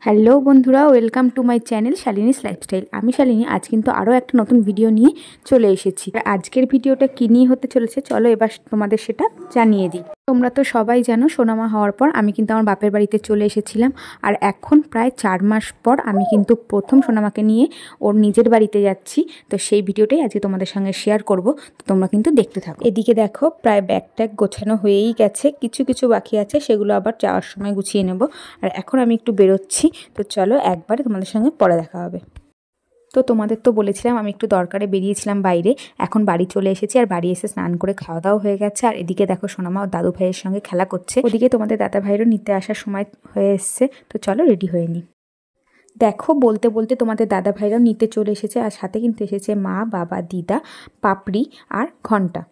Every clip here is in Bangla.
হ্যালো বন্ধুরা, welcome to my channel Shalini's lifestyle. আমি শালিনী আজ কিন্তু আরও একটা নতুন ভিডিও নিয়ে চলে এসেছি। আজকের ভিডিওটা কী নিয়ে হতে চলেছে চলো এবার তোমাদের সেটা জানিয়ে দিই। তোমরা তো সবাই জানো সোনামা হওয়ার পর আমি কিন্তু আমার বাপের বাড়িতে চলে এসেছিলাম, আর এখন প্রায় 4 মাস পর আমি কিন্তু প্রথম সোনামাকে নিয়ে ওর নিজের বাড়িতে যাচ্ছি। তো সেই ভিডিওটাই আজকে তোমাদের সঙ্গে শেয়ার করব, তো তোমরা কিন্তু দেখতে থাকো। এদিকে দেখো প্রায় ব্যাগ ট্যাগ গোছানো হয়েই গেছে, কিছু কিছু বাকি আছে, সেগুলো আবার যাওয়ার সময় গুছিয়ে নেব। আর এখন আমি একটু বেরোচ্ছি, তো চলো একবারে তোমাদের সঙ্গে পরে দেখা হবে। তো তোমাদের তো বলেছিলাম আমি একটু দরকারে বেরিয়েছিলাম বাইরে, এখন বাড়ি চলে এসেছি। আর বাড়ি এসে স্নান করে খাওয়া দাওয়া হয়ে গেছে। আর এদিকে দেখো সোনামা ও দাদু ভাইয়ের সঙ্গে খেলা করছে, ওদিকে তোমাদের দাদা ভাইয়েরও নিতে আসার সময় হয়ে এসছে। তো চলো রেডি হয়ে নিই। দেখো বলতে বলতে তোমাদের দাদা ভাইরাও নিতে চলে এসেছে, আর সাথে কিন্তু এসেছে মা, বাবা, দিদা, পাপড়ি আর ঘন্টা।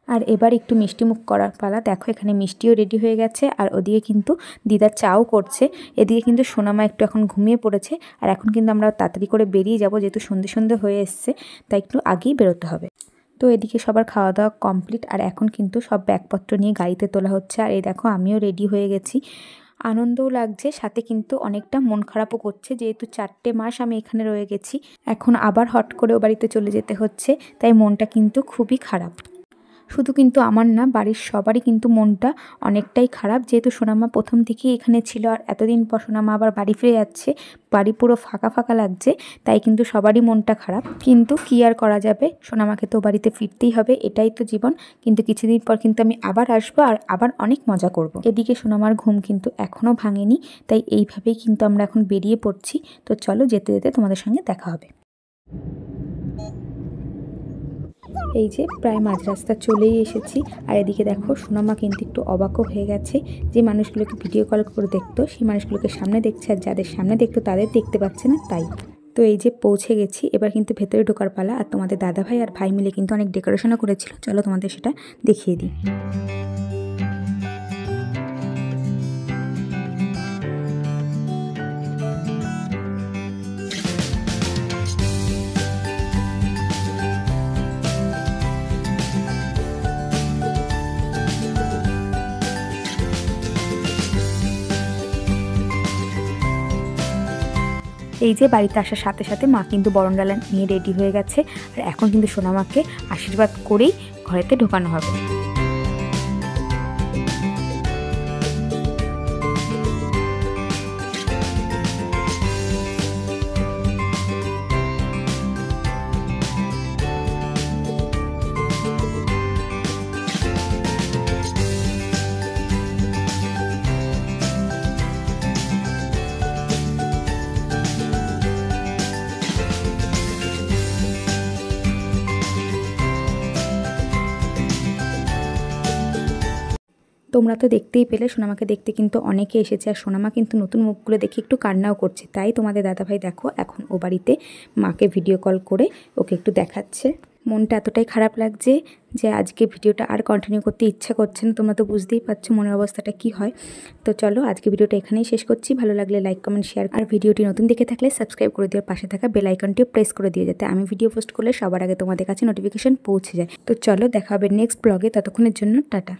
আর এবার একটু মিষ্টি মুখ করার পালা। দেখো এখানে মিষ্টিও রেডি হয়ে গেছে, আর ওদিকে কিন্তু দিদা চাও করছে। এদিকে কিন্তু সোনামা একটু এখন ঘুমিয়ে পড়েছে। আর এখন কিন্তু আমরা তাড়াতাড়ি করে বেরিয়ে যাব, যেহেতু সন্ধে সন্ধে হয়ে এসছে, তাই একটু আগেই বেরোতে হবে। তো এদিকে সবার খাওয়া দাওয়া কমপ্লিট, আর এখন কিন্তু সব ব্যাগপত্র নিয়ে গাড়িতে তোলা হচ্ছে। আর এই দেখো আমিও রেডি হয়ে গেছি, আনন্দও লাগছে, সাথে কিন্তু অনেকটা মন খারাপও করছে, যেহেতু 4টে মাস আমি এখানে রয়ে গেছি, এখন আবার হট করে ও বাড়িতে চলে যেতে হচ্ছে, তাই মনটা কিন্তু খুবই খারাপ। শুধু কিন্তু আমার না, বাড়ির সবারই কিন্তু মনটা অনেকটাই খারাপ, যেহেতু সোনামা প্রথম থেকেই এখানে ছিল, আর এতদিন পর সোনামা আবার বাড়ি ফিরে যাচ্ছে, বাড়ি পুরো ফাঁকা ফাঁকা লাগছে, তাই কিন্তু সবারই মনটা খারাপ। কিন্তু কি আর করা যাবে, সোনামাকে তো বাড়িতে ফিরতেই হবে, এটাই তো জীবন। কিন্তু কিছুদিন পর কিন্তু আমি আবার আসবো, আর আবার অনেক মজা করব। এদিকে সোনামার ঘুম কিন্তু এখনও ভাঙেনি, তাই এইভাবেই কিন্তু আমরা এখন বেরিয়ে পড়ছি। তো চলো যেতে যেতে তোমাদের সঙ্গে দেখা হবে। এই যে প্রায় মাঝ রাস্তা চলেই এসেছি, আর এদিকে দেখো সোনামা কিন্তু একটু অবাকও হয়ে গেছে। যে মানুষগুলোকে ভিডিও কল করে দেখতো সেই মানুষগুলোকে সামনে দেখছে, আর যাদের সামনে দেখতো তাদের দেখতে পাচ্ছে না, তাই। তো এই যে পৌঁছে গেছি, এবার কিন্তু ভেতরে ঢোকার পালা। আর তোমাদের দাদা ভাই আর ভাই মিলে কিন্তু অনেক ডেকোরেশনও করেছিল, চলো তোমাদের সেটা দেখিয়ে দিই। এই যে বাড়িতে আসার সাথে সাথে মা কিন্তু বরণডালা নিয়ে রেডি হয়ে গেছে, আর এখন কিন্তু সোনামাকে আশীর্বাদ করেই ঘরেতে ঢোকানো হবে। তোমরা তো দেখতেই পেলে সোনামাকে দেখতে কিন্তু অনেকে এসেছে, আর সোনামা কিন্তু নতুন মুখগুলো দেখে একটু কান্নাও করছে, তাই তোমাদের দাদাভাই দেখো এখন ও বাড়িতে মাকে ভিডিও কল করে ওকে একটু দেখাচ্ছে। মনটা এতটাই খারাপ লাগছে যে আজকে ভিডিওটা আর কন্টিনিউ করতে ইচ্ছা করছে না। তোমরা তো বুঝতেই পারছো মনের অবস্থাটা কি হয়। তো চলো আজকে ভিডিওটা এখানেই শেষ করছি। ভালো লাগলে লাইক, কমেন্ট, শেয়ার, আর ভিডিওটি নতুন দেখে থাকলে সাবস্ক্রাইব করে দিও, পাশে থাকা বেল আইকনটিও প্রেস করে দিও, যাতে আমি ভিডিও পোস্ট করলে সবার আগে তোমাদের কাছে নোটিফিকেশন পৌঁছে যায়। তো চলো দেখা হবে নেক্সট ব্লগে, ততক্ষণের জন্য টাটা।